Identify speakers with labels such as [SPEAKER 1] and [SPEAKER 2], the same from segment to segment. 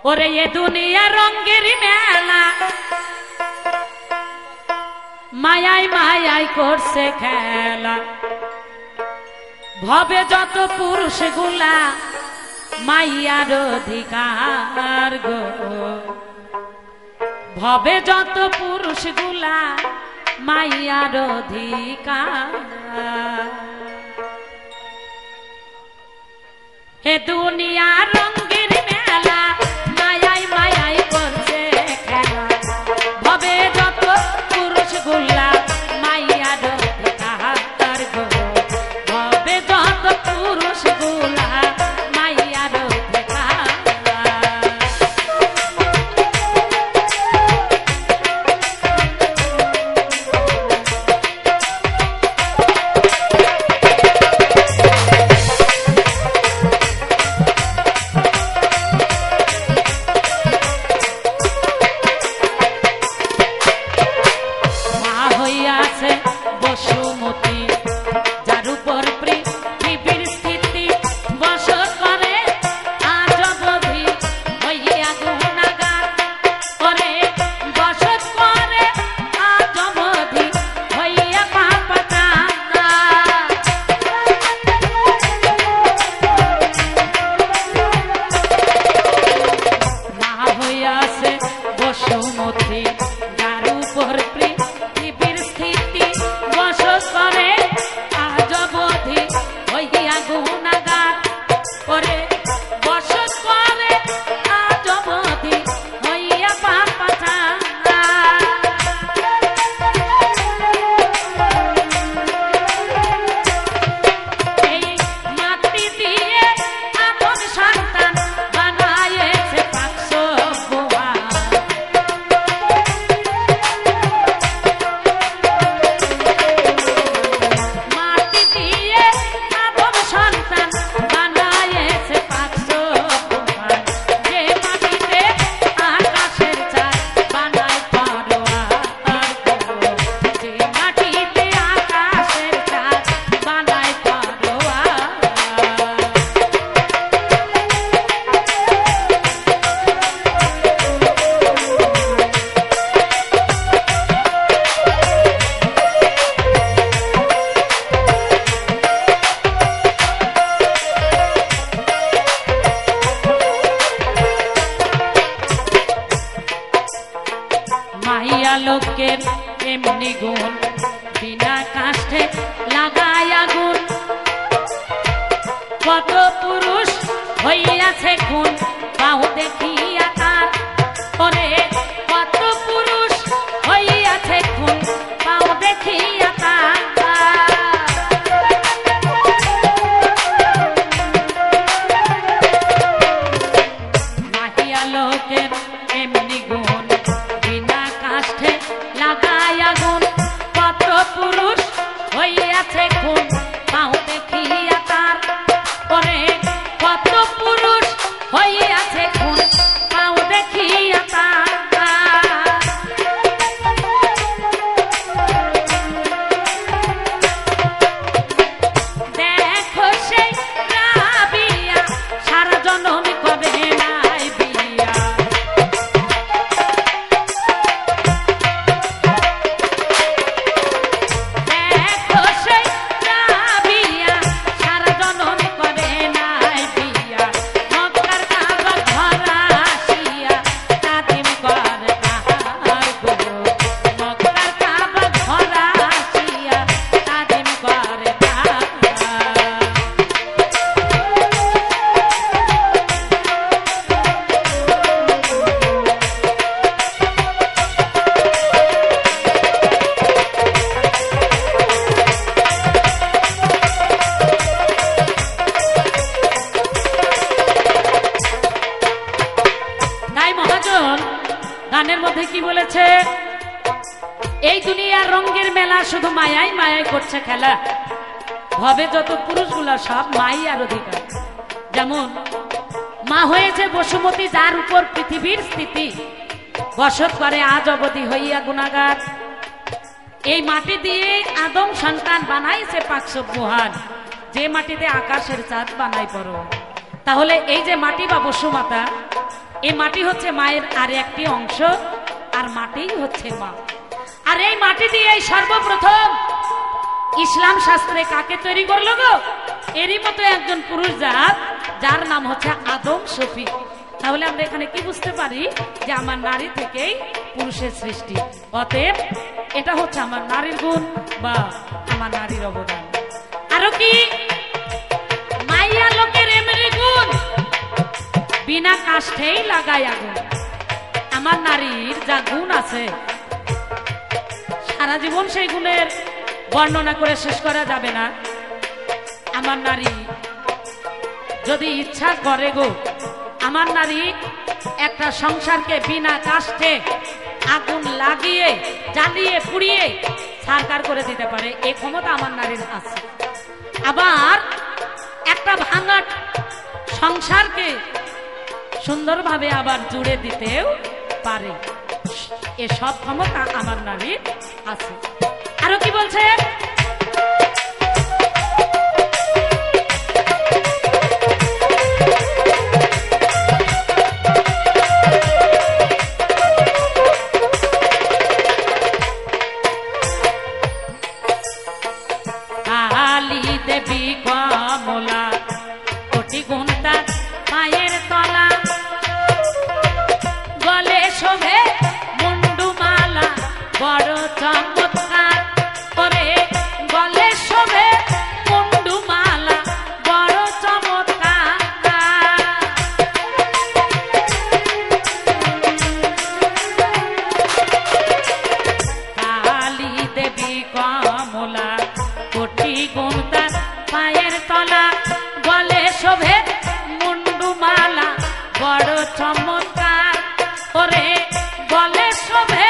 [SPEAKER 1] ওরে এ দুনিয়া রঙের মেলা, মায়াই মায়াই করছে খেলা। ভবে যত পুরুষ গুলা মাইয়ার অধিকার গো, ভবে যত পুরুষ গুলা মাইয়ার অধিকার। হে দুনিয়া রঙের মেলা, মায়াই মায়াই করছে খেলা। ভবে যত পুরুষ গুলা মাইয়ার অধিকার গো, ভবে যত পুরুষ গুলা মাইয়ার অধিকার। বসুমতী যার উপর পৃথিবীর স্থিতি, বসত করে আজ অবধি হইয়া গুণাগার। করে বসত করে আজ অবধি হইয়া পাপাচার। মা হইয়াছে বসুমতী যার উপর পৃথিবীর স্থিতি, বসত করে আজ অবধি হইয়া গুণাগার। করে বসত করে আজ অবধি হইয়া পাপাচার। এই মাটি দিয়ে আপন সন্তান বানায়েছে পাঁচশ বোয়া। মাটি দিয়ে আপন সন্তান বানায়েছে পাঁচশ বোয়া। যে মাটিতে আকাশের চাঁদ বানায় পরোয়ার গো, যে মাটিতে আকাশের চাঁদ বানায় পরোয়ার। মাইয়া লোকের এমনি গুণ, বিনা কাষ্ঠে লাগায় আগুন। কত পুরুষ হইয়াছে খুন বাহু দেখিয়া তার। ওরে কত পুরুষ হইয়াছে খুন বাহু দেখিয়া তার। মাহিয়া লোকের এমনি গুণ, বিনা কাষ্ঠে লাগায় আগুন। কত পুরুষ হইয়াছে খুন বাহু দেখিয়া তার। করে কত পুরুষ হইয়াছে খুন বাহু দেখিয়া তার। দেখো সেই রাবিয়া সারা জনম করে নাই বিয়া। দেখো সেই রাবিয়া সারা জনম করে নাই বিয়া। মক্কার কাবা ভরা আসিয়া তাজিম করে তাহার গো, মক্কার কাবা ভরা আসিয়া তাজিম করে তাহার। তাই মহাজন গানের মধ্যে কি বলেছে? এই দুনিয়ার রঙের মেলা, শুধু মায়াই মায়াই করছে খেলা। ভবে যত পুরুষগুলা সব মাইয়ার অধিকার। যেমন মা হয়েছে বসুমতী যার উপর পৃথিবীর স্থিতি, বসত করে আজ অবধি হইয়া গুণাগার। এই মাটি দিয়ে আদম সন্তান বানাইছে পাঁচশ মহান, যে মাটিতে আকাশের চাঁদ বানাই পড়ো। তাহলে এই যে মাটি বা বসুমাতা, এই মাটি হচ্ছে মায়ের আর একটি অংশ, আর মাটিই হচ্ছে মা। আর এই মাটি দিয়ে সর্বপ্রথম ইসলাম শাস্ত্রে কাকে তৈরি করলো গো? এরই মতো একজন পুরুষ জাত, যার নাম হচ্ছে আদম শফি। তাহলে আমরা এখানে কি বুঝতে পারি? যে আমার নারী থেকেই পুরুষের সৃষ্টি। অতএব এটা হচ্ছে আমার নারীর গুণ বা আমার নারীর অবদান। আরো কি? মাইয়া লোকের এমনি গুণ, বিনা কাষ্ঠেই লাগায় আগুন। আমার নারীর যা গুণ আছে, সারা জীবন সেই গুণের বর্ণনা করে শেষ করা যাবে না। আমার নারী যদি ইচ্ছা করে গো, আমার নারী একটা সংসারকে বিনা কাষ্ঠে আগুন লাগিয়ে জ্বালিয়ে পুড়িয়ে ছারখার করে দিতে পারে, এই ক্ষমতা আমার নারীর আছে। আবার একটা ভাঙা সংসারকে সুন্দরভাবে আবার জুড়ে দিতেও পারে, এসব ক্ষমতা আমার নারীর আছে। আরো কি বলছে? কালী দেবী কমলা, কোটি গুণ তার পায়ের তলা, গলে শোভে মুন্ডুমালা, বড় চমৎকার করে গলে শোভে মুন্ডুমালা, বড় চমৎকার। কালী দেবী কমলা, কোটি গুণ তার পায়ের তলা, গলে শোভে মুন্ডুমালা, বড় চমৎকার করে গলে শোভে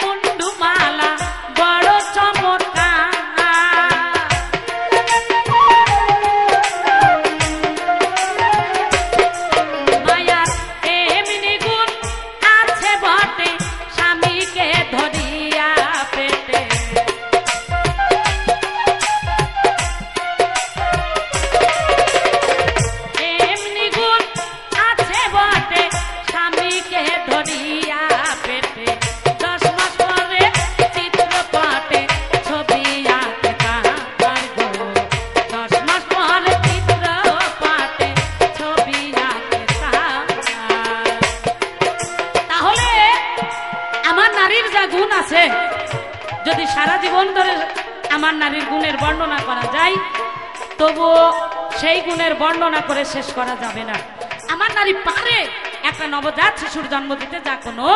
[SPEAKER 1] মুন্ডুমালা, বড় চমৎকার। মায়ার এমনি গুণ আছে বটে, স্বামীকে ধরিয়া পেটে। এমনি গুণ আছে বটে, স্বামীকে ধরিয়া পেটে। 10 মাস পরে চিত্রপটে ছবি আঁকে তার গো, 10 মাস পরে চিত্রপটে ছবি আঁকে তার। তাহলে আমার নারীর যা গুণ আছে, যদি সারা জীবন ধরে আমার নারীর গুণের বর্ণনা করা যায়, তবুও সেই গুণের বর্ণনা করে শেষ করা যাবে না। আমার নারী পারে একটা নবজাত শিশুর জন্ম দিতে, যা কোনো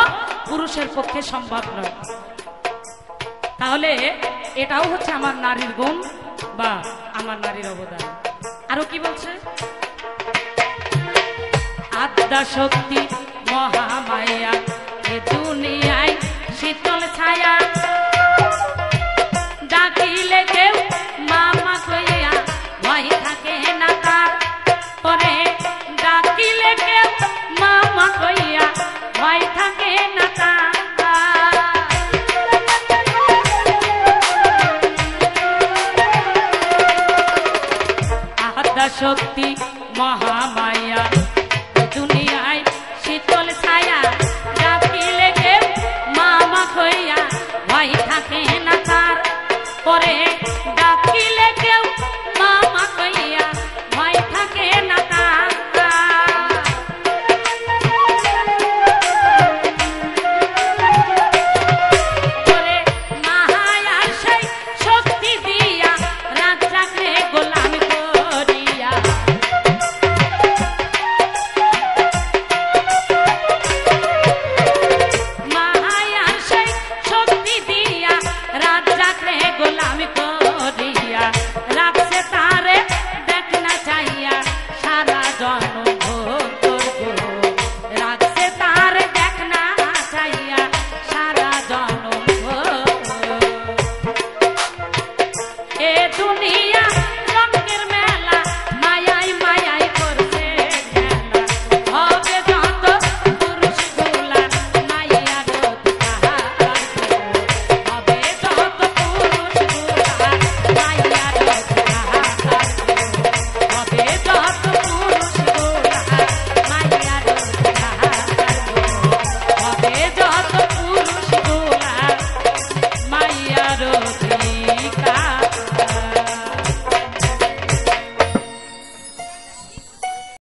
[SPEAKER 1] পুরুষের পক্ষে সম্ভব নয়। তাহলে এটাও হচ্ছে আমার নারীর গুণ বা আমার নারীর অবদান। আরো কি বলছে? আদ্যা শক্তি মহামায়া, এ দুনিয়ায় শীতল ছায়া,